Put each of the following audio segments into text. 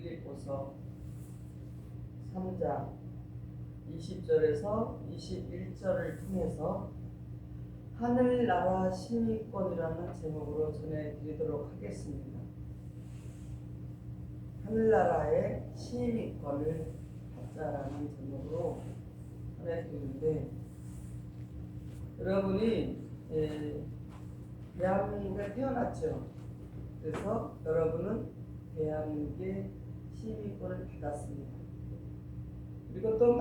빌립보서 3장 20절에서 21절을 통해서 하늘나라 시민권이라는 제목으로 전해드리도록 하겠습니다. 하늘나라의 시민권을 받자라는 제목으로 전해드리는데, 여러분이 대한민국에 태어났죠. 그래서 여러분은 대한민국의 시민권을 받았습니다. 그리고 또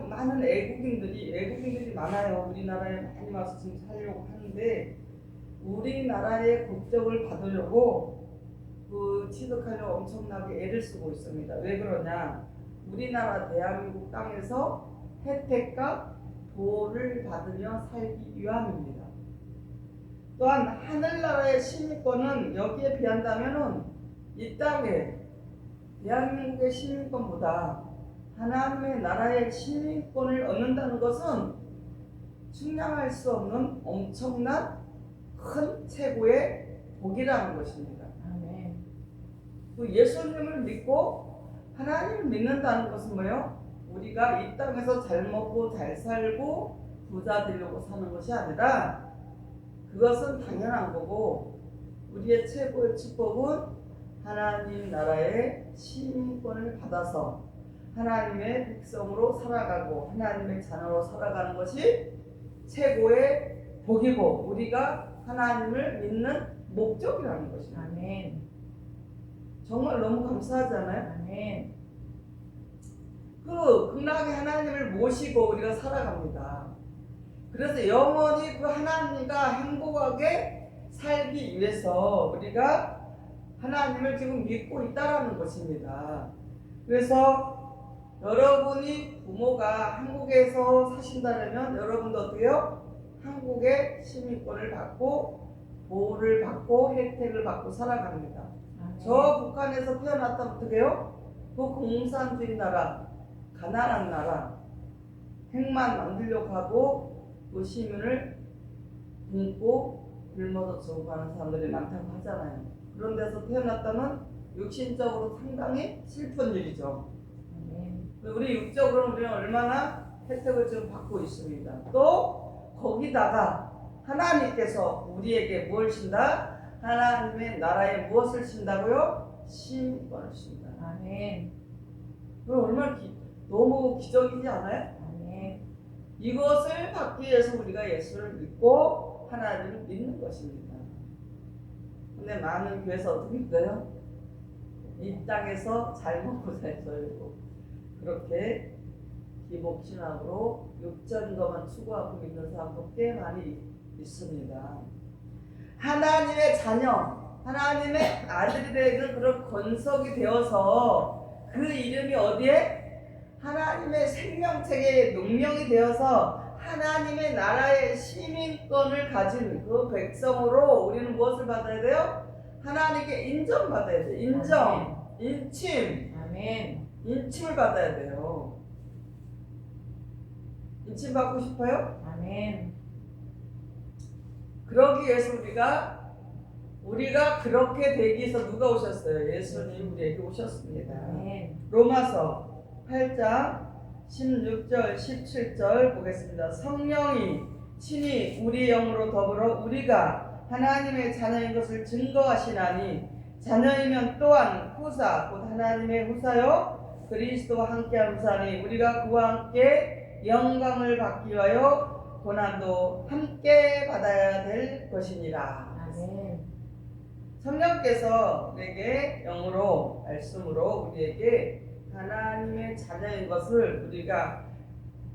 많은 외국인들이 많아요. 우리나라에 많이 와서 지금 살려고 하는데, 우리나라의 국적을 받으려고 취득하려고 엄청나게 애를 쓰고 있습니다. 왜 그러냐? 우리나라 대한민국 땅에서 혜택과 보호를 받으며 살기 위함입니다. 또한 하늘나라의 시민권은 여기에 비한다면은 이 땅에 대한민국의 시민권보다 하나님의 나라의 시민권을 얻는다는 것은 측량할 수 없는 엄청난 큰 최고의 복이라는 것입니다. 아멘. 예수님을 믿고 하나님을 믿는다는 것은 뭐예요? 우리가 이 땅에서 잘 먹고 잘 살고 부자 되려고 사는 것이 아니라, 그것은 당연한 거고, 우리의 최고의 축복은 하나님 나라의 시민권을 받아서 하나님의 백성으로 살아가고 하나님의 자녀로 살아가는 것이 최고의 복이고, 우리가 하나님을 믿는 목적이라는 것입니다. 아멘. 정말 너무 감사하잖아요. 아멘. 극락의 하나님을 모시고 우리가 살아갑니다. 그래서 영원히 그 하나님과 행복하게 살기 위해서 우리가 하나님을 지금 믿고 있다라는 것입니다. 그래서 여러분이 부모가 한국에서 사신다면 여러분도 어때요? 한국의 시민권을 받고 보호를 받고 혜택을 받고 살아갑니다. 아멘. 저 북한에서 태어났다면 어떻게 해요? 그 공산주의 나라, 가난한 나라, 핵만 만들려고 하고 그 시민을 굶고 굶어서 죽어가는 사람들이 많다고 하잖아요. 그런 데서 태어났다면 육신적으로 상당히 슬픈 일이죠. 아멘. 우리 육적으로는 우리는 얼마나 혜택을 지금 받고 있습니다. 또 거기다가 하나님께서 우리에게 무엇을 신다? 하나님의 나라에 무엇을 신다고요? 시민권을 신다. 아멘. 얼마나 너무 기적이지 않아요? 아멘. 이것을 받기 위해서 우리가 예수를 믿고 하나님을 믿는 것입니다. 근데 많은 교회에서 어떻게 믿어요? 이 땅에서 잘 먹고 잘 살고 그렇게 기복신학으로 육적인 것만 추구하고 믿는 사람도 꽤 많이 있습니다. 하나님의 자녀, 하나님의 아들이 되는 그런 권속이 되어서 그 이름이 어디에? 하나님의 생명책에 명명이 되어서 하나님의 나라의 시민권을 가진 그 백성으로 우리는 무엇을 받아야 돼요? 하나님께 인정받아야 돼요. 인정, 인침, 아멘. 인침을 받아야 돼요. 인침 받고 싶어요? 아멘. 그러기 위해서 우리가 그렇게 되기 위해서 누가 오셨어요? 예수님 우리에게 오셨습니다. 아멘. 로마서 8장 16절 17절 보겠습니다. 성령이 친히 우리의 영으로 더불어 우리가 하나님의 자녀인 것을 증거하시나니, 자녀이면 또한 후사 곧 하나님의 후사요 그리스도와 함께한 후사니, 우리가 그와 함께 영광을 받기 위하여 고난도 함께 받아야 될 것이니라. 아멘. 성령께서 우리에게 영으로 말씀으로 우리에게 하나님의 자녀인 것을 우리가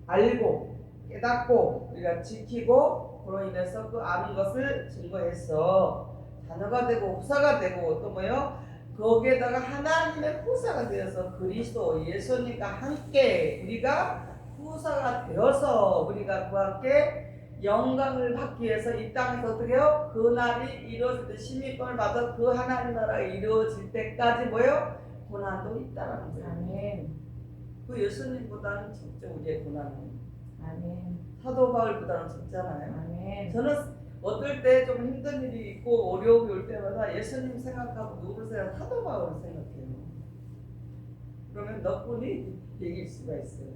알고 깨닫고 우리가 지키고, 그로 인해서 그 아는 것을 증거해서 자녀가 되고 후사가 되고, 또 뭐요? 거기에다가 하나님의 후사가 되어서 그리스도 예수님과 함께 우리가 후사가 되어서 우리가 그와 함께 영광을 받기 위해서 이 땅에서 어떻게 해요? 그 날이 이루어질 때 시민권을 받아 그 하나님 나라가 이루어질 때까지 뭐요? 고난도 있다라는 거예요. 아멘. 그 예수님보다는 적죠, 우리의 고난은. 아멘. 사도 바울보다는 적잖아요. 아멘. 저는 어떨 때 좀 힘든 일이 있고 어려움이 올 때마다 예수님 생각하고 누구를 생각하고 사도 바울을 생각해요. 하나님 너뿐이 이길 수가 있어요.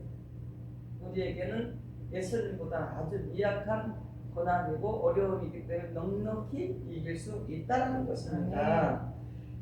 우리에게는 예수님보다 아주 미약한 고난이고 어려움이기 때문에 넉넉히 이길 수 있다는 것입니다.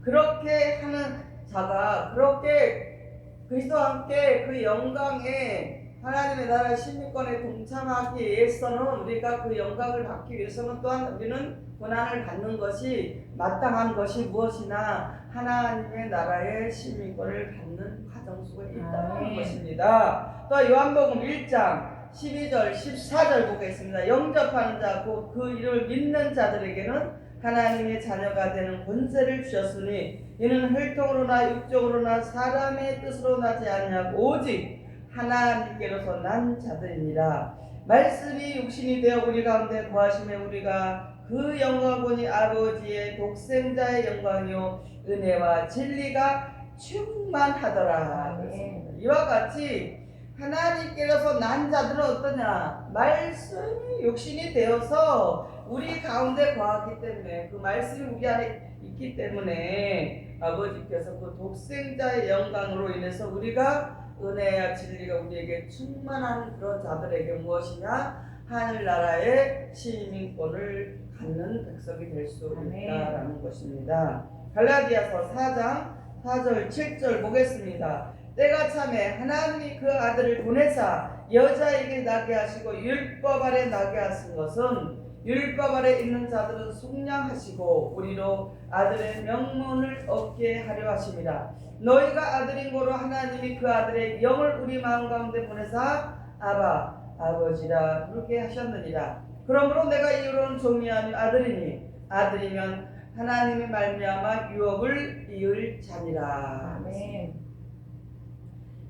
그렇게 하는 자가 그렇게 그리스도와 함께 그 영광에 하나님의 나라 시민권에 동참하기 위해서는 우리가 그 영광을 받기 위해서는 또한 우리는 고난을 받는 것이 마땅한 것이 무엇이나 하나님의 나라의 시민권을 받는 과정 속에 있다는 것입니다. 또 요한복음 1장 12절 14절 보겠습니다. 영접하는 자 곧 그 이름을 믿는 자들에게는 하나님의 자녀가 되는 권세를 주셨으니 이는 혈통으로나 육적으로나 사람의 뜻으로 나지 아니하고 오직 하나님께로서 난 자들이니라. 말씀이 육신이 되어 우리 가운데 거하심에 우리가 그 영광 보니 아버지의 독생자의 영광이요 은혜와 진리가 충만하더라. 이와 같이 하나님께서 난 자들은 어떠냐? 말씀이 육신이 되어서 우리 가운데 거하기 때문에 그 말씀이 우리 안에 있기 때문에 아버지께서 그 독생자의 영광으로 인해서 우리가 은혜와 진리가 우리에게 충만한 그런 자들에게 무엇이냐? 하늘나라의 시민권을 갖는 백성이 될 수 있다라는 것입니다. 갈라디아서 4장 4절 7절 보겠습니다. 때가 참에 하나님이 그 아들을 보내사 여자에게 나게 하시고 율법 아래 나게 하신 것은 율법 아래 있는 자들은 속량하시고 우리로 아들의 명문을 얻게 하려 하심이라. 너희가 아들인 고로 하나님이 그 아들의 영을 우리 마음 가운데 보내사 아바 아버지라 부르게 하셨느니라. 그러므로 내가 이유로는 종이 아니 아들이니 아들이면 하나님의 말미암아 유업을 이을 자니라. 아멘.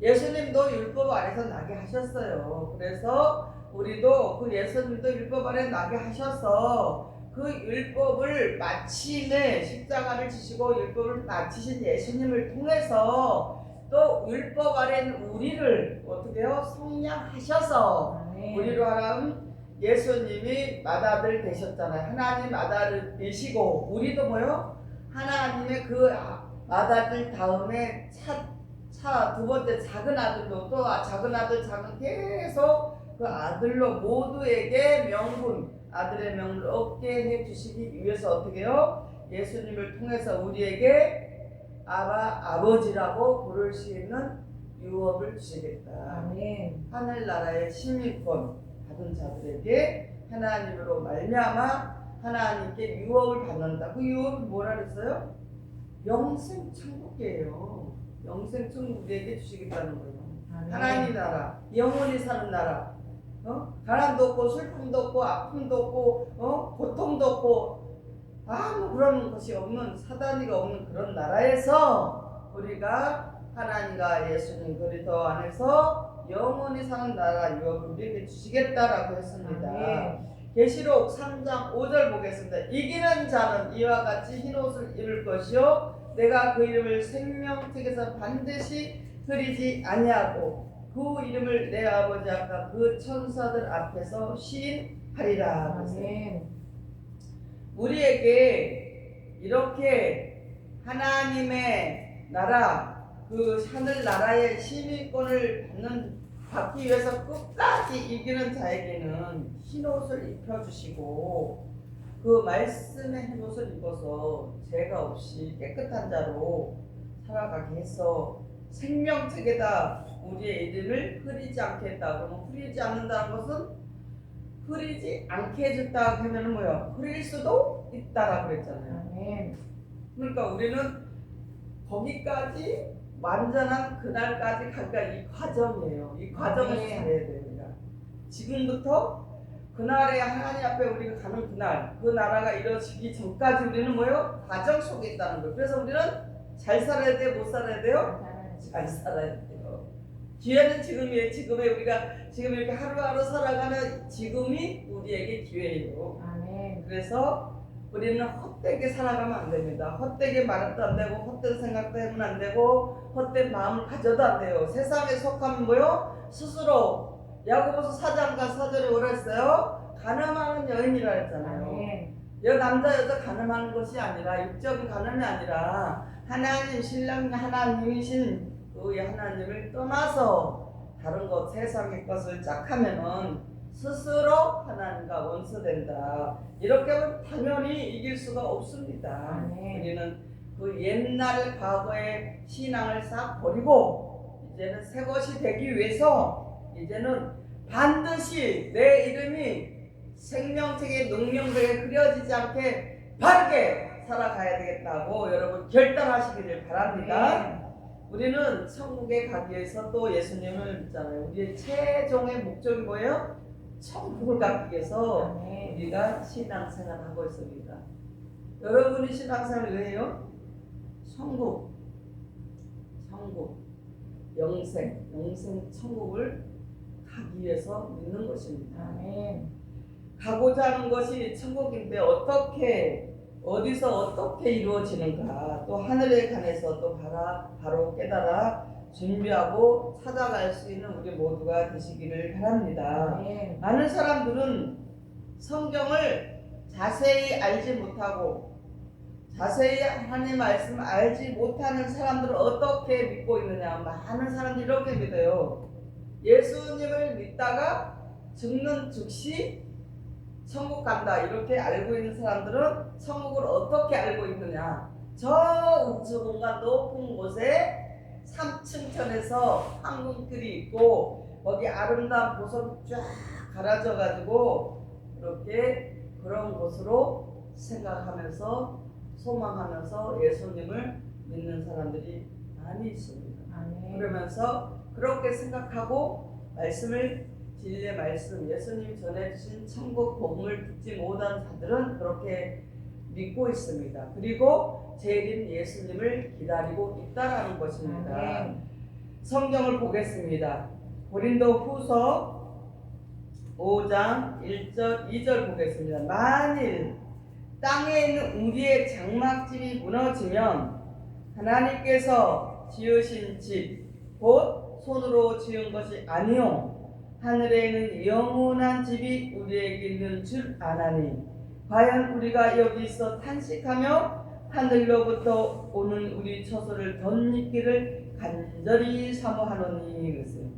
예수님도 율법 아래서 나게 하셨어요. 그래서 우리도 그 예수님도 율법 아래 나게 하셔서 그 율법을 마침내 십자가를 지시고 율법을 마치신 예수님을 통해서 또 율법 아래 있는 우리를 어떻게 해요? 성량하셔서 우리로 하여금 예수님이 맏아들 되셨잖아요. 하나님 맏아들 되시고 우리도 뭐요? 하나님의 그 맏아들 다음에 두 번째 작은 아들로 또 작은 아들 계속 그 아들로 모두에게 명분 아들의 명분을 얻게 해주시기 위해서 어떻게 해요? 예수님을 통해서 우리에게 아버지라고 부를 수 있는 유업을 주시겠다. 아멘. 하늘나라의 시민권 받은 자들에게 하나님으로 말미암아 하나님께 유업을 받는다. 그 유업이 뭐라 그랬어요? 영생 천국이에요. 영생 천국 우리에게 주시겠다는 거예요. 하나님 나라, 영원히 사는 나라. 가난도 없고 슬픔도 없고 아픔도 없고 고통도 없고 아무 그런 것이 없는 사단이가 없는 그런 나라에서 우리가 하나님과 예수님 그리스도 안에서 영원히 사는 나라 유업을 우리에게 주시겠다라고 했습니다. 계시록 3장 5절 보겠습니다. 이기는 자는 이와 같이 흰옷을 입을 것이요 내가 그 이름을 생명책에서 반드시 흐리지 아니하고 그 이름을 내 아버지 아까 그 천사들 앞에서 시인하리라. 아멘. 우리에게 이렇게 하나님의 나라 그 하늘 나라의 시민권을 받기 위해서 끝까지 이기는 자에게는 흰옷을 입혀주시고 그 말씀의 흰옷을 입어서 죄가 없이 깨끗한 자로 살아가게 해서 생명책에다 우리의 이름을 흐리지 않겠다. 그러면 흐리지 않는다는 것은 흐리지 않게 해줬다 하면 뭐야? 흐릴 수도 있다라고 그랬잖아요. 아멘. 그러니까 우리는 거기까지 완전한 그날까지 가기가 이 과정이에요. 이 과정을 잘해야 됩니다. 지금부터 그날에 하나님 앞에 우리가 가는 그날, 그 나라가 이루어지기 전까지 우리는 뭐요? 과정 속에 있다는 거예요. 그래서 우리는 잘 살아야 돼요? 못 살아야 돼요? 잘 살아야 돼요. 기회는 지금이에요. 지금에 우리가 지금 이렇게 하루하루 살아가는 지금이 우리에게 기회예요. 아멘. 그래서 우리는 헛되게 살아가면 안 됩니다. 헛되게 말도 안 되고 헛된 생각도 하면 안 되고 헛된 마음을 가져도 안 돼요. 세상에 속하면 뭐요? 스스로 야고보서 4장과 4절에 뭐라 했어요? 가늠하는 여인이라 했잖아요. 아멘. 남자 여자 가늠하는 것이 아니라 육적인 가늠이 아니라 하나님 신랑 하나님이신 그 너희 하나님을 떠나서 다른 것 세상의 것을 짝하면은 스스로 하나님과 원수된다. 이렇게 하면 당연히 이길 수가 없습니다. 아멘. 우리는 그 옛날 과거의 신앙을 싹 버리고 이제는 새 것이 되기 위해서 이제는 반드시 내 이름이 생명책의 능력에 그려지지 않게 바르게 살아가야 되겠다고 여러분 결단하시기를 바랍니다. 우리는 천국에 가기 위해서 또 예수님을 믿잖아요. 우리의 최종의 목적이 뭐예요? 천국을 가기 위해서 아멘. 우리가 신앙생활을 하고 있습니다. 여러분이 신앙생활을 왜 해요? 천국, 영생 천국을 가기 위해서 믿는 것입니다. 아멘. 가고자 하는 것이 천국인데 어떻게 어디서 어떻게 이루어지는가 또 하늘에 관해서 또 바로 깨달아 준비하고 찾아갈 수 있는 우리 모두가 되시기를 바랍니다. 아멘. 많은 사람들은 성경을 자세히 알지 못하고 자세히 하나님 말씀 알지 못하는 사람들은 어떻게 믿고 있느냐. 많은 사람들이 이렇게 믿어요. 예수님을 믿다가 죽는 즉시 천국 간다 이렇게 알고 있는 사람들은 천국을 어떻게 알고 있느냐. 저 우주 공간 높은 곳에 3층 천에서 황금길이 있고 거기 아름다운 보석이 쫙 갈아져 가지고 이렇게 그런 곳으로 생각하면서 소망하면서 예수님을 믿는 사람들이 많이 있습니다. 아멘. 그러면서 그렇게 생각하고 말씀을 진리의 말씀 예수님이 전해주신 천국 복음을 듣지 못한 자들은 그렇게 믿고 있습니다. 그리고 재림 예수님을 기다리고 있다라는 것입니다. 아멘. 성경을 보겠습니다. 고린도 후서 5장 1절 2절 보겠습니다. 만일 땅에 있는 우리의 장막집이 무너지면 하나님께서 지으신 집 곧 손으로 지은 것이 아니요 하늘에 있는 영원한 집이 우리에게 있는 줄 아나니 과연 우리가 여기서 탄식하며 하늘로부터 오는 우리 처소를 덧입기를 간절히 사모하노니. 그랬어요.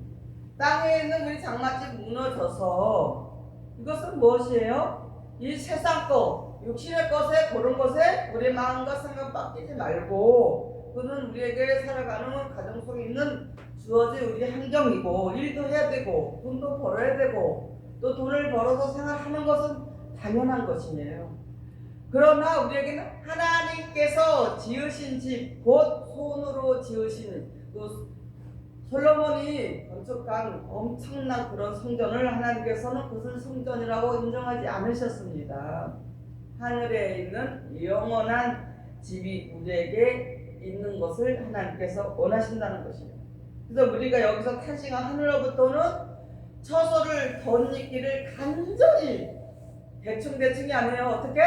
땅에 있는 우리 장막집 무너져서 이것은 무엇이에요? 이 세상 것 육신의 것에 그런 것에 우리 마음과 생각 빡기지 말고 그는 우리에게 살아가는 가정 속에 있는 주어진 우리 환경이고 일도 해야 되고 돈도 벌어야 되고 또 돈을 벌어서 생활하는 것은 당연한 것이에요. 그러나 우리에게는 하나님께서 지으신 집 곧 손으로 지으신 그 솔로몬이 건축한 엄청난 그런 성전을 하나님께서는 그것을 성전이라고 인정하지 않으셨습니다. 하늘에 있는 영원한 집이 우리에게 있는 것을 하나님께서 원하신다는 것입니다. 그래서 우리가 여기서 탄식한 하늘로부터는 처소를 덧입기를 간절히 대충이 아니에요. 어떻게?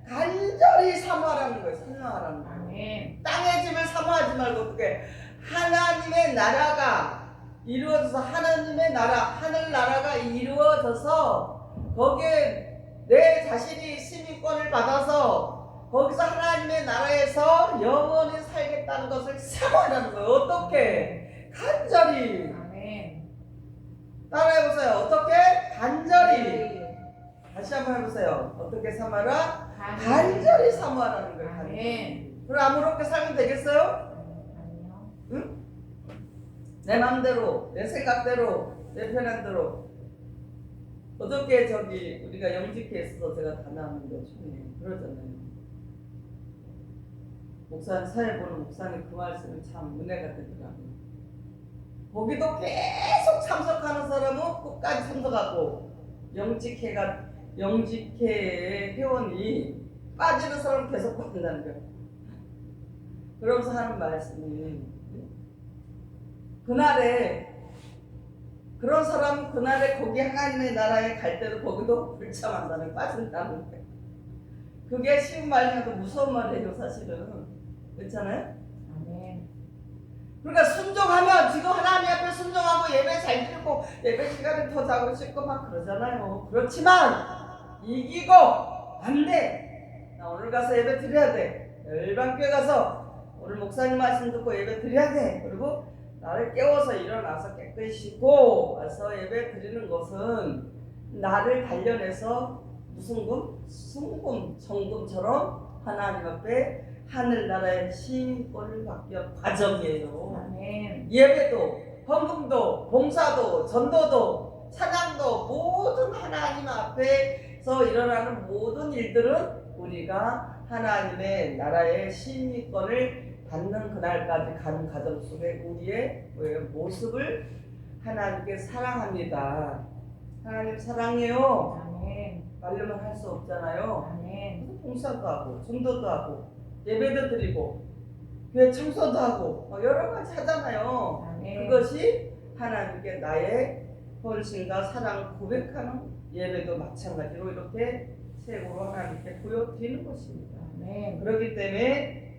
간절히 사모하라는 거예요. 사모하라는 거예요. 아멘. 땅의 집을 사모하지 말고 어떻게? 하나님의 나라가 이루어져서 하나님의 나라, 하늘 나라가 이루어져서 거기에 내 자신이 시민권을 받아서 거기서 하나님의 나라에서 영원히 살겠다는 것을 사모하라는 거예요. 어떻게? 간절히. 아멘. 따라해보세요. 어떻게? 간절히. 다시 한번 해보세요. 어떻게 사모하라? 간절히 사모하라는 거예요. 간절히. 아멘. 그럼 아무렇게 살면 되겠어요? 아니요. 응? 내 마음대로, 내 생각대로, 내 편한 대로. 어떻게 우리가 영직회에 있어서 제가 다녀왔는데 총회 그러잖아요. 목사님, 사회 보는 목사님 그 말씀이 참 은혜가 되더라고요. 거기도 계속 참석하는 사람은 끝까지 참석하고 영직회의 회원이 빠지는 사람은 계속 빠진다는 거예요. 그러면서 하는 말씀이 그날에 그런 사람은 그날에 거기 하나님의 나라에 갈 때도 거기도 불참한다는 빠진다는 거예요. 그게 쉬운 말이라도 무서운 말이에요 사실은. 그렇잖아요? 아멘. 그러니까 순종하면 지금 하나님 앞에 순종하고 예배 잘 드리고 예배 시간에 더 자고 싶고 막 그러잖아요. 그렇지만 이기고 안 돼. 나 오늘 가서 예배 드려야 돼. 열방교회 가서 오늘 목사님 말씀 듣고 예배 드려야 돼. 그리고 나를 깨워서 일어나서 깨끗이 씻고 와서 예배 드리는 것은 나를 단련해서 무슨 금? 순금, 정금처럼 하나님 앞에 하늘나라의 시민권을 받기 위한 과정이에요. 아멘. 예배도, 헌금도, 봉사도, 전도도, 찬양도 모든 하나님 앞에서 일어나는 모든 일들은 우리가 하나님의 나라의 시민권을 받는 그날까지 가는 과정 속에 우리의 모습을 하나님께 사랑합니다. 하나님 사랑해요. 아멘. 말로만 할 수 없잖아요. 아멘. 봉사도 하고 전도도 하고 예배도 드리고 교회 청소도 하고 여러 가지 하잖아요. 아멘. 그것이 하나님께 나의 헌신과 사랑을 고백하는 예배도 마찬가지로 이렇게 책으로 하나님께 보여드리는 것입니다. 아멘. 그렇기 때문에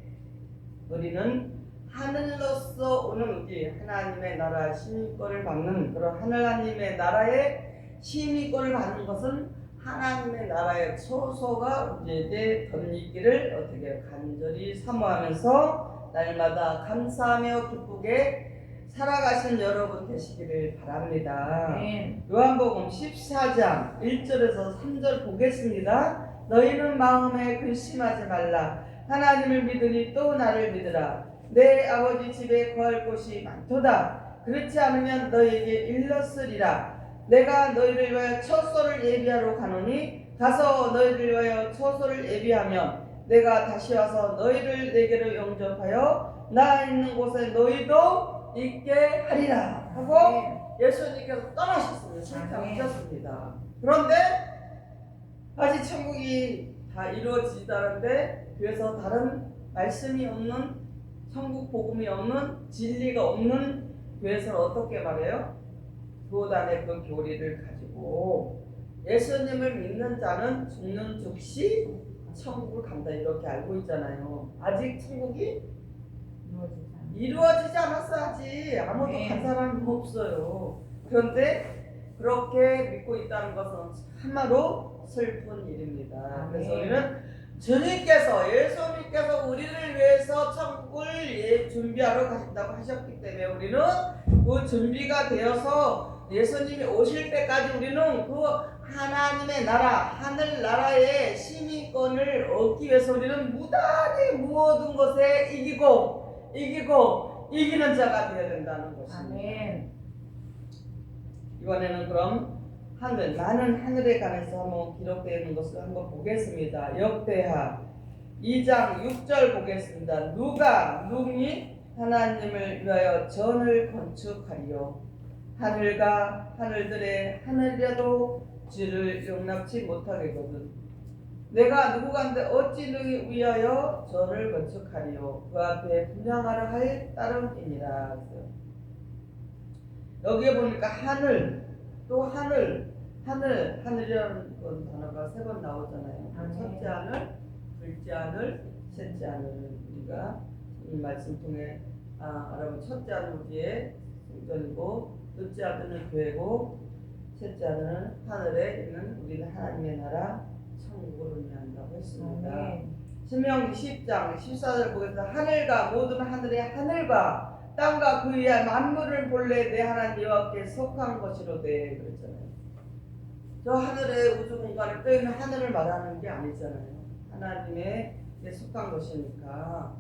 우리는 하늘로서 오는 우리 하나님의 나라 시민권을 받는 그런 하나님의 나라의 시민권을 받는 것은 하나님의 나라의 초소가 우리에게 덧입기를 어떻게 간절히 사모하면서 날마다 감사하며 기쁘게 살아가신 여러분 되시기를 바랍니다. 아멘. 요한복음 14장 1절에서 3절 보겠습니다. 너희는 마음에 근심하지 말라. 하나님을 믿으니 또 나를 믿으라. 내 아버지 집에 거할 곳이 많도다. 그렇지 않으면 너희에게 일렀으리라. 내가 너희를 위하여 처소를 예비하러 가노니 가서 너희를 위하여 처소를 예비하면 내가 다시 와서 너희를 내게로 영접하여 나 있는 곳에 너희도 있게 하리라 하고 예수님께서 떠나셨습니다. 승천하셨습니다. 그런데 아직 천국이 다 이루어지다는데 그래서 다른 말씀이 없는 천국 복음이 없는 진리가 없는 교회에서는 어떻게 말해요? 교단의 그 교리를 가지고 예수님을 믿는 자는 죽는 즉시 천국을 간다 이렇게 알고 있잖아요. 아직 천국이 이루어지지 않았어. 아직 아무도 간 사람이 없어요. 그런데 그렇게 믿고 있다는 것은 참으로 슬픈 일입니다. 그래서 우리는 주님께서 예수님께서 우리를 위해서 천국을 준비하러 가신다고 하셨기 때문에 우리는 그 준비가 되어서 예수님이 오실 때까지 우리는 그 하나님의 나라 하늘 나라의 시민권을 얻기 위해서 우리는 무단히 모든 것에 이기고 이기는 자가 되어야 된다는 것입니다. 아멘. 이번에는 그럼 하늘, 나는 하늘에 관해서 한번 기록되어 있는 것을 한번 보겠습니다. 역대하 2장 6절 보겠습니다. 누가 능히 하나님을 위하여 전을 건축하리요. 하늘과 하늘들의 하늘이라도 주를 용납치 못하겠거든. 내가 누구간데 어찌 능히 위하여 전을 건축하리요. 그 앞에 분향하려 할 따름이니라. 여기에 보니까 하늘, 또 하늘이라는 단어가 3번 나오잖아요. 첫째 하늘, 둘째 하늘, 셋째 하늘. 우리가 이 말씀 통해 알아보면 첫째 하늘 우리의 성전이고, 둘째 하늘은 교회고, 셋째 하늘은 하늘에 있는 우리는 하나님의 나라 천국을 의미한다고 했습니다. 신명기 10장 14절 보겠습니다. 하늘과 모든 하늘의 하늘과 땅과 그 위에 만물을 본래 내 하나님 여호와께 속한 것이로되 그랬잖아요. 저 하늘의 우주 공간에 떠 있는 하늘을 말하는 게 아니잖아요. 하나님의 속한 것이니까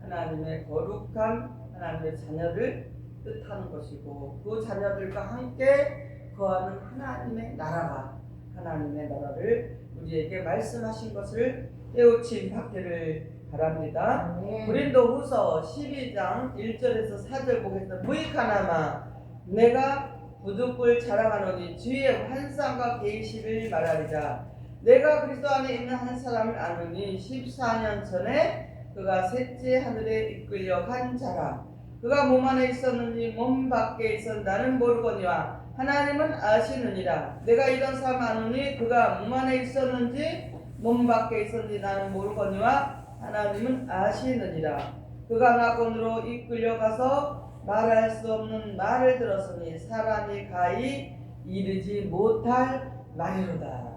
하나님의 거룩한 하나님의 자녀를 뜻하는 것이고 그 자녀들과 함께 거하는 하나님의 나라가 하나님의 나라를 우리에게 말씀하신 것을 깨우침 받기를 바랍니다. 고린도후서 12장 1절에서 4절 보겠습니다. 무익하나마 내가 부득불 자랑하노니 주의 환상과 계시를 말하리라. 내가 그리스도 안에 있는 한 사람을 아노니 14년 전에 그가 셋째 하늘에 이끌려 간 자라. 그가 몸 안에 있었는지 몸 밖에 있었는지 나는 모르거니와 하나님은 아시느니라. 내가 이런 사람 아노니 그가 몸 안에 있었는지 몸 밖에 있었는지 나는 모르거니와 하나님은 아시느니라. 그가 낙원으로 이끌려가서 말할 수 없는 말을 들었으니 사람이 가히 이르지 못할 말이로다.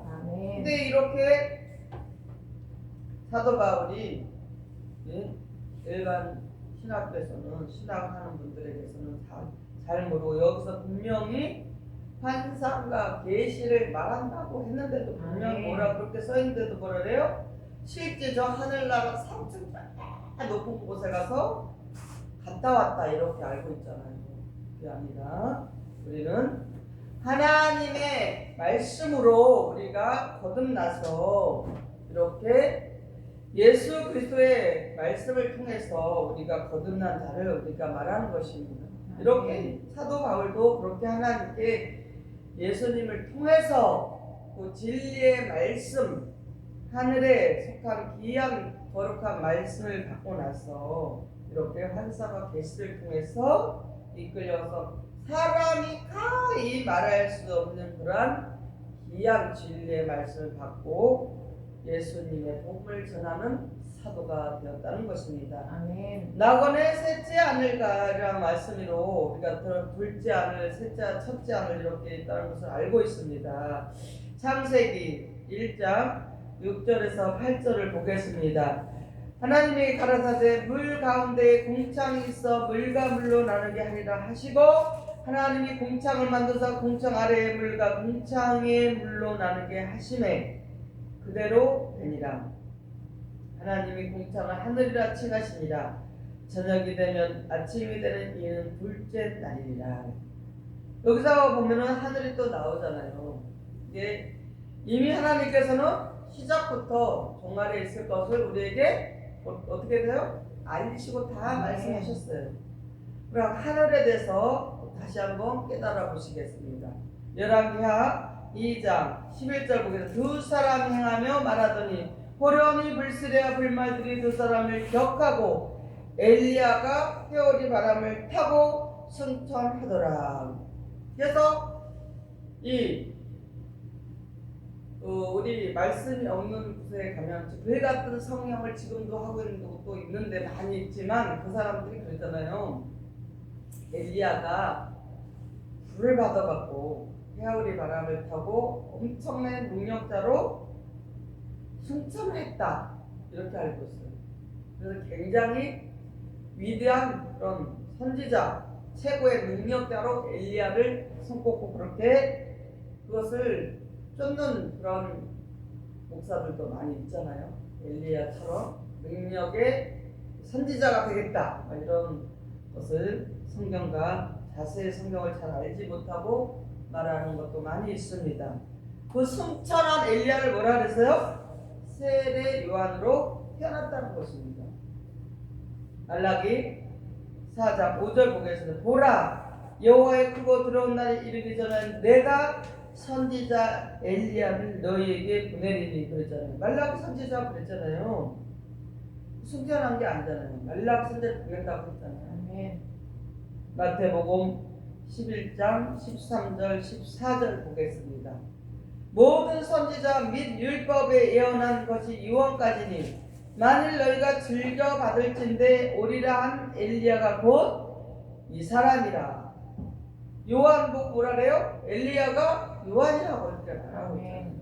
근데 이렇게 사도 바울이 일반 신학에서는 신학하는 분들에게서는 잘 모르고 여기서 분명히 환상과 계시를 말한다고 했는데도 분명 뭐라 그렇게 써있는데도 뭐라 그래요? 실제 저 하늘나라 3층 높은 곳에 가서 갔다 왔다 이렇게 알고 있잖아요. 그게 아니라 우리는 하나님의 말씀으로 우리가 거듭나서 이렇게 예수 그리스도의 말씀을 통해서 우리가 거듭난 자를 우리가 말하는 것입니다. 이렇게 사도 바울도 그렇게 하나님께 예수님을 통해서 그 진리의 말씀, 하늘에 속한 귀한 거룩한 말씀을 받고 나서 이렇게 환상과 계시를 통해서 이끌려서 사람이 가히 말할 수 없는 그러한 귀한 진리의 말씀을 받고 예수님의 복음을 전하는 사도가 되었다는 것입니다. 아멘. 낙원에 셋째 아들이라는 말씀으로 우리가 둘째 아들, 첫째 아들 이렇게 있다는 것을 알고 있습니다. 창세기 1장 6절에서 8절을 보겠습니다. 하나님이 가라사대 물 가운데 공창이 있어 물과 물로 나누게 하리라 하시고 하나님이 공창을 만드사 공창 아래의 물과 공창의 물로 나누게 하시매 그대로 되니라. 하나님이 공창을 하늘이라 칭하시니라. 저녁이 되면 아침이 되는 이는 둘째 날이니라. 여기서 보면은 하늘이 또 나오잖아요. 이게 이미 하나님께서는 시작부터 종말에 있을 것을 우리에게 어떻게 돼요? 알리시고 다 말씀하셨어요. 그럼 하늘에 대해서 다시 한번 깨달아 보시겠습니다. 열왕기하 2장 11절 보겠습니다. 두 사람 행하며 말하더니 호련히 불스레와 불말들이 두 사람을 격하고 엘리야가 회오리 바람을 타고 승천하더라. 그래서 우리 말씀이 없는 곳에 가면 그 같은 성령을 지금도 하고 있는 곳도 있는데 많이 있지만 그 사람들이 그랬잖아요. 엘리야가 불을 받아갖고 회오리 바람을 타고 엄청난 능력자로 승천을 했다 이렇게 알고 있어요. 그래서 굉장히 위대한 그런 선지자 최고의 능력자로 엘리야를 손꼽고 그렇게 그것을 쫓는 그런 목사들도 많이 있잖아요. 엘리야처럼 능력의 선지자가 되겠다 이런 것을 성경과 자세히 성경을 잘 알지 못하고 말하는 것도 많이 있습니다. 그 승천한 엘리야를 뭐라 그랬어요? 세례 요한으로 태어났다는 것입니다. 말라기 4장 5절 보겠습니다. 보라 여호와의 크고 들어온 날이 이르기 전에 내가 선지자 엘리야를 너희에게 보내리니 그랬잖아요. 말라기 선지자가 그랬잖아요. 승천한 게 아니잖아요. 말라기 선지자 보낸다고 했잖아요. 아멘. 마태복음 11장 13절 14절 보겠습니다. 모든 선지자 및 율법에 예언한 것이 이원까지니 만일 너희가 즐겨 받을진대 오리라 한 엘리야가 곧 이 사람이라. 요한복 뭐라 그래요? 엘리야가 요한이라고 이렇게 말하고 있잖아요.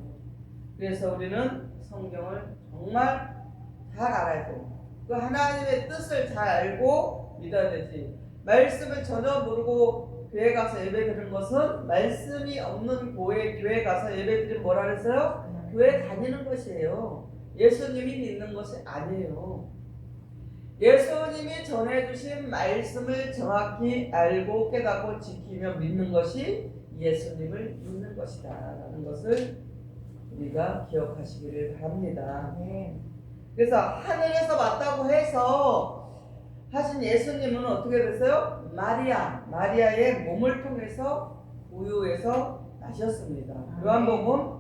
그래서 우리는 성경을 정말 잘 알아야 되고 그 하나님의 뜻을 잘 알고 믿어야 되지. 말씀을 전혀 모르고 교회 가서 예배 드리는 것은 말씀이 없는 교회 가서 예배 드리면 뭐라 그랬어요? 교회 다니는 것이에요. 예수님이 믿는 것이 아니에요. 예수님이 전해주신 말씀을 정확히 알고 깨닫고 지키며 믿는 것이 예수님을 믿는 것이다 라는 것을 우리가 기억하시기를 바랍니다. 그래서 하늘에서 왔다고 해서 하신 예수님은 어떻게 됐어요? 마리아의 몸을 통해서 우유에서 나셨습니다. 요한복음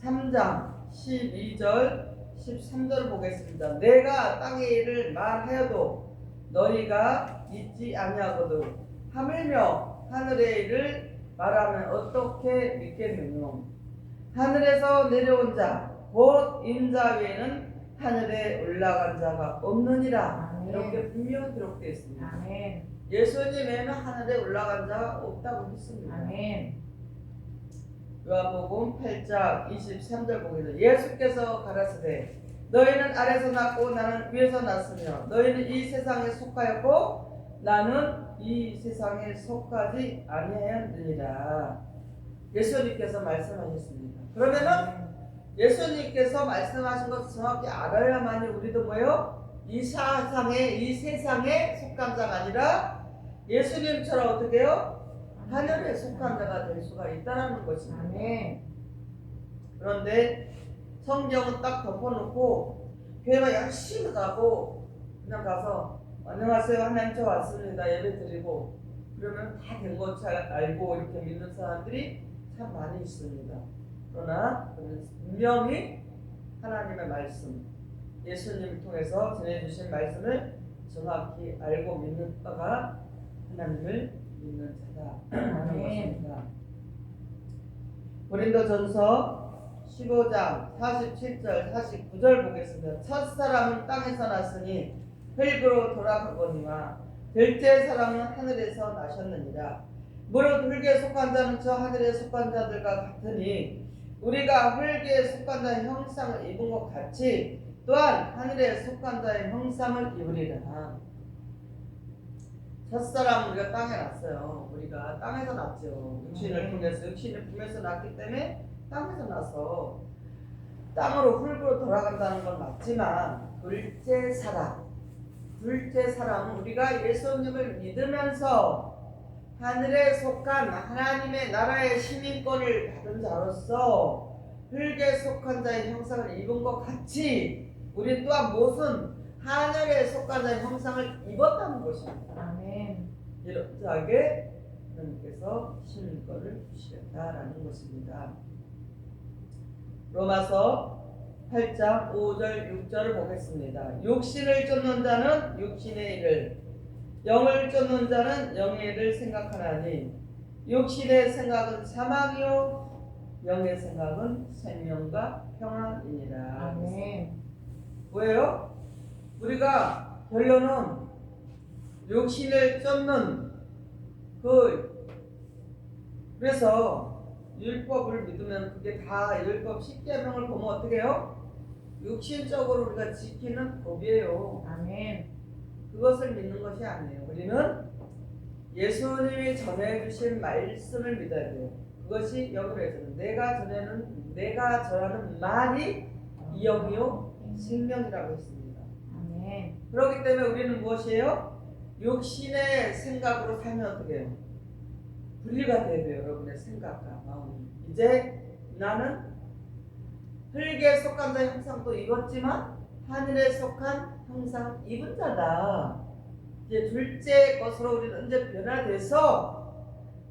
3장 12절 13절 보겠습니다. 내가 땅의 일을 말하여도 너희가 믿지 아니하거든 하물며 하늘의 일을 말하면 어떻게 믿겠느냐. 하늘에서 내려온 자 곧 인자 외에는 하늘에 올라간 자가 없느니라. 아멘. 이렇게 분명히 기록되어 있습니다. 아멘. 예수님에는 하늘에 올라간 자가 없다고 했습니다. 아멘. 요한복음 8장 23절 보겠습니다. 예수께서 가라사대 너희는 아래서 났고 나는 위에서 났으며 너희는 이 세상에 속하였고 나는 이 세상에 속하지 아니하였느니라. 예수님께서 말씀하셨습니다. 그러면은 예수님께서 말씀하신 것을 정확히 알아야만이 우리도 뭐요? 이 세상에 속한 자가 아니라 예수님처럼 어떻게 해요? 하늘에 속한 자가 될 수가 있다는 것입니다. 아멘. 그런데 성경은 딱 덮어놓고 교회가 열심히 가고 그냥 가서 안녕하세요 하나님 저 왔습니다 예배 드리고 그러면 다 된 것 잘 알고 이렇게 믿는 사람들이 참 많이 있습니다. 그러나 분명히 하나님의 말씀 예수님을 통해서 전해주신 말씀을 정확히 알고 믿는 자가 하나님을 믿는 자다라는 것입니다. 고린도전서 15장 47절 49절 보겠습니다. 첫사람은 땅에서 났으니 흙으로 돌아가거니와 둘째 사람은 하늘에서 나셨느니라. 무릇 흙에 속한 자는 저 하늘에 속한 자들과 같으니 우리가 흙에 속한 자의 형상을 입은 것 같이 또한 하늘에 속한 자의 형상을 입으리라. 첫사람은 우리가 땅에 났어요. 우리가 땅에서 났죠. 육신을 통해서 육신을 품에서 났기 때문에 땅에서 나서 땅으로 흙으로 돌아간다는 건 맞지만 둘째 사람은 우리가 예수님을 믿으면서 하늘에 속한 하나님의 나라의 시민권을 받은 자로서 흙에 속한 자의 형상을 입은 것 같이 우리 또한 무슨 하늘에 속한 자의 형상을 입었다는 것입니다. 아멘. 이렇게 하나님께서 시민권을 주시겠다라는 것입니다. 로마서 8장 5절 6절을 보겠습니다. 육신을 쫓는 자는 육신의 일을 영을 쫓는 자는 영의 일을 생각하나니 육신의 생각은 사망이요 영의 생각은 생명과 평안이니라. 아멘. 왜요? 우리가 결론은 육신을 쫓는 그래서 율법을 믿으면 그게 다 율법 10계명을 보면 어떻게 해요? 육신적으로 우리가 지키는 법이에요. 아멘. 그것을 믿는 것이 아니에요. 우리는 예수님이 전해주신 말씀을 믿어야 돼요. 그것이 영으로해서는 내가 전하는 말이 영이요 생명이라고 했습니다. 아멘. 그렇기 때문에 우리는 무엇이에요? 육신의 생각으로 살면 어떻게 해요? 분리가 돼야 돼요. 여러분의 생각과 마음이. 이제 나는 흙에 속한 자의 형상도 입었지만 하늘에 속한 형상을 입은 자다. 이제 둘째 것으로 우리는 이제 변화돼서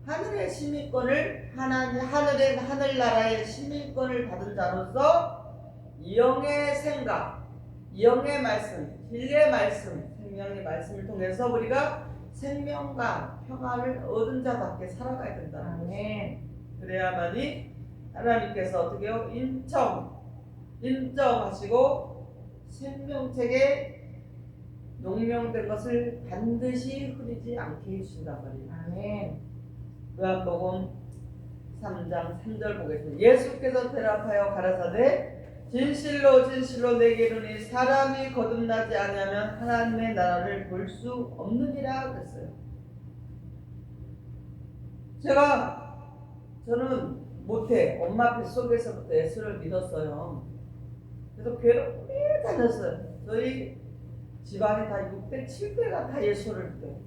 하늘의 시민권을 하늘나라의 시민권을 받은 자로서 영의 생각, 영의 말씀, 진리의 말씀, 생명의 말씀을 통해서 우리가 생명과 평안을 얻은 자답게 살아가야 된다는 거죠. 그래야만이 하나님께서 어떻게 해요? 인정하시고 생명책에 용명된 것을 반드시 흐리지 않게 해주신단 말이에요. 아멘. 요한복음 3장 3절 보겠습니다. 예수께서 대답하여 가라사대 진실로 진실로 내게 이르니 사람이 거듭나지 아니하면 하나님의 나라를 볼 수 없느니라 그랬어요. 저는 못해 엄마 뱃속에서부터 예수를 믿었어요. 그래서 교회를 매일 다녔어요. 저희 집안이 다 6대 7대가 다 예수를 믿어요.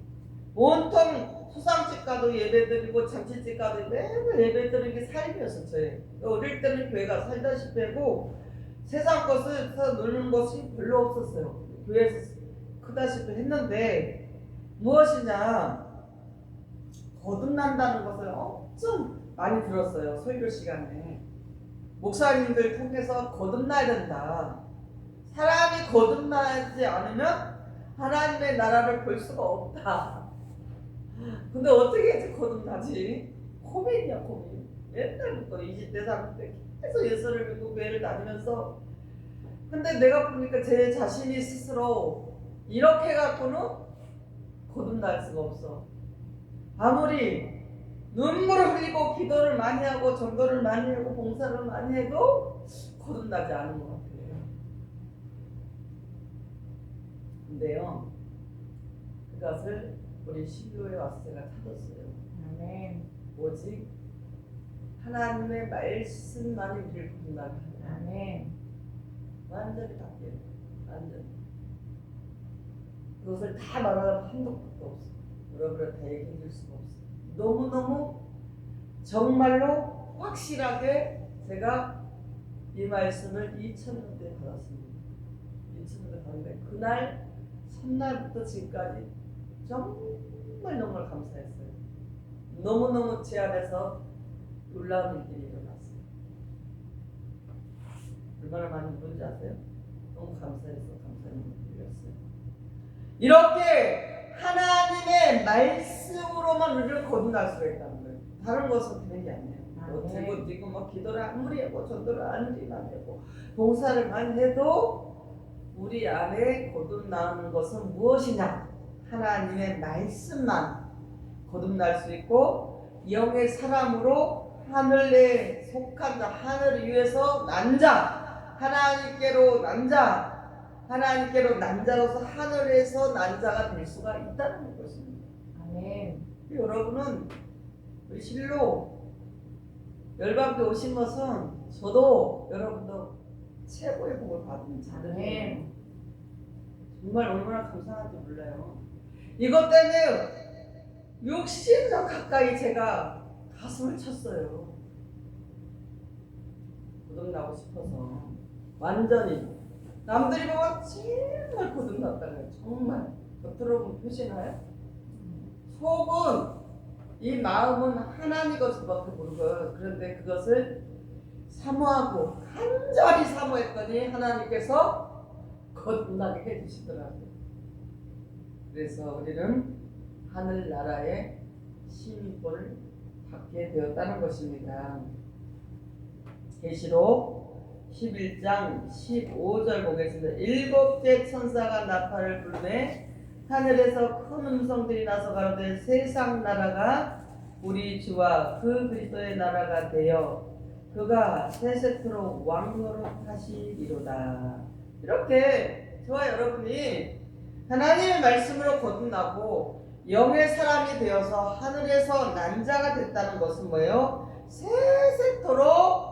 온통 수상집 가도 예배드리고 잔치집 가도 매일 예배드리는 게 삶이었어요. 어릴 때는 교회가 살다시피 하고 세상 것을 놀는 것이 별로 없었어요. 교회에서 크다시피 했는데 무엇이냐 거듭난다는 것을 엄청 많이 들었어요. 설교 시간에 목사님들 통해서 거듭나야 된다. 사람이 거듭나지 않으면 하나님의 나라를 볼 수가 없다. 근데 어떻게 거듭나지? 고민이야 고민. 옛날부터 20대 30대 계속 예수를 믿고 교회를 다니면서 근데 내가 보니까 제 자신이 스스로 이렇게 갖고는 거듭날 수가 없어. 아무리 눈물을 흘리고 기도를 많이 하고 전도를 많이 하고 봉사를 많이 해도 거듭나지 않은 것 같아요. 근데요, 그것을 우리 신교에 와서 제가 찾았어요. 아멘. 오직 하나님의 말씀만이 우리를 거듭나게 하는 아멘. 완전히 바뀌어요. 완전히. 그것을 다 말하면 한도 끝도 없어. 여러분을 다 얘기해 줄 수가 없어. 너무너무 정말로 확실하게 제가 이 말씀을 2000년 때 받았습니다. 2000년 때 받는데 그날 첫날부터 지금까지 정말 감사했어요. 너무너무 제 안에서 놀라운 일들이 일어났어요. 얼마나 많이 누른지 아세요? 너무 감사해서 감사님을 드렸어요. 이렇게 하나님의 말씀으로만 우리를 거듭날 수가 있다는 거예요. 다른 것은 되는 게 아니에요. 뭐 들고 뛰고 뭐 기도를 아무리 하고 전도를 아무리 많이 하고 봉사를 많이 해도 우리 안에 거듭나는 것은 무엇이냐? 하나님의 말씀만 거듭날 수 있고 영의 사람으로 하늘에 속한 자, 하늘 위에서 난 자, 하나님께로 난 자, 하나님께로 난 자로서 하늘에서 난 자가 될 수가 있다는 것입니다. 아멘. 여러분은 우리 실로 열방교 오신 것은 저도 여러분도 최고의 복을 받은 자들이에요. 정말 얼마나 감사한지 몰라요. 이것 때문에 60년 가까이 제가 가슴을 쳤어요. 거듭나고 싶어서 완전히 남들이 보면 정말 거듭났다는 정말 겉으로 보면 표시나요? 속은 이 마음은 하나님 것을 밖에 모르고 그런데 그것을 사모하고 간절히 사모했더니 하나님께서 거듭나게 해주시더라고요. 그래서 우리는 하늘나라의 시민권을 받게 되었다는 것입니다. 계시록 11장 15절 보겠습니다. 일곱째 천사가 나팔을 불매 하늘에서 큰 음성들이 나서 가로되 세상 나라가 우리 주와 그 그리스도의 나라가 되어 그가 세세토록 왕노릇하시리로다. 이렇게 저와 여러분이 하나님의 말씀으로 거듭나고 영의 사람이 되어서 하늘에서 난 자가 됐다는 것은 뭐예요? 세세토록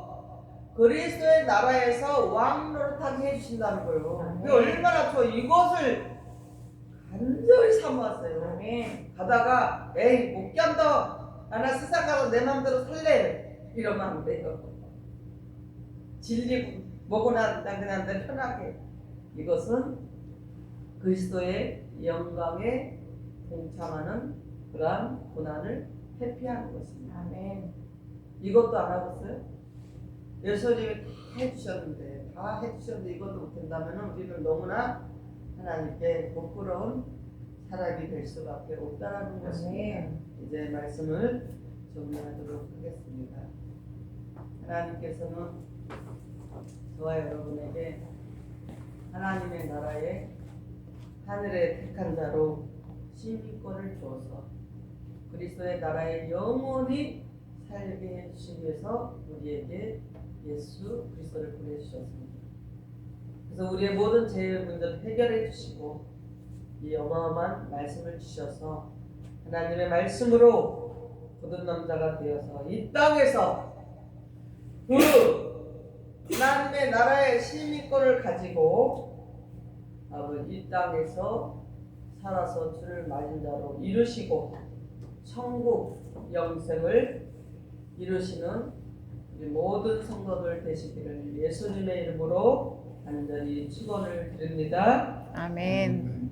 그리스도의 나라에서 왕노릇하게 해주신다는 거예요. 그게 얼마나 저 이것을 간절히 사모했어요. 아멘. 가다가 에이 못 견뎌 나는 세상 가서 내 맘대로 살래 이러면 안 돼요. 질리고 뭐고나 그냥 내 편하게. 이것은 그리스도의 영광에 동참하는 그러한 고난을 회피하는 것입니다. 아멘. 이것도 안 하겠어요? 예수님이 다 해주셨는데 이것도 못한다면 우리는 너무나 하나님께 부끄러운 사람이 될 수밖에 없다는 것입니다. 이제 말씀을 정리하도록 하겠습니다. 하나님께서는 저와 여러분에게 하나님의 나라에 하늘의 택한 자로 시민권을 주어서 그리스도의 나라에 영원히 살게 해주시기 위해서 우리에게 예수 그리스도를 보내주셨습니다. 그래서 우리의 모든 죄의 문제를 해결해 주시고 이 어마어마한 말씀을 주셔서 하나님의 말씀으로 거듭난 자가 되어서 이 땅에서 그 하나님의 나라의 시민권을 가지고 이 땅에서 살아서 주를 맞은 자로 이루시고 천국 영생을 이루시는 우리 모든 성도들 되시기를 예수님의 이름으로 간절히 축원을 드립니다. 아멘.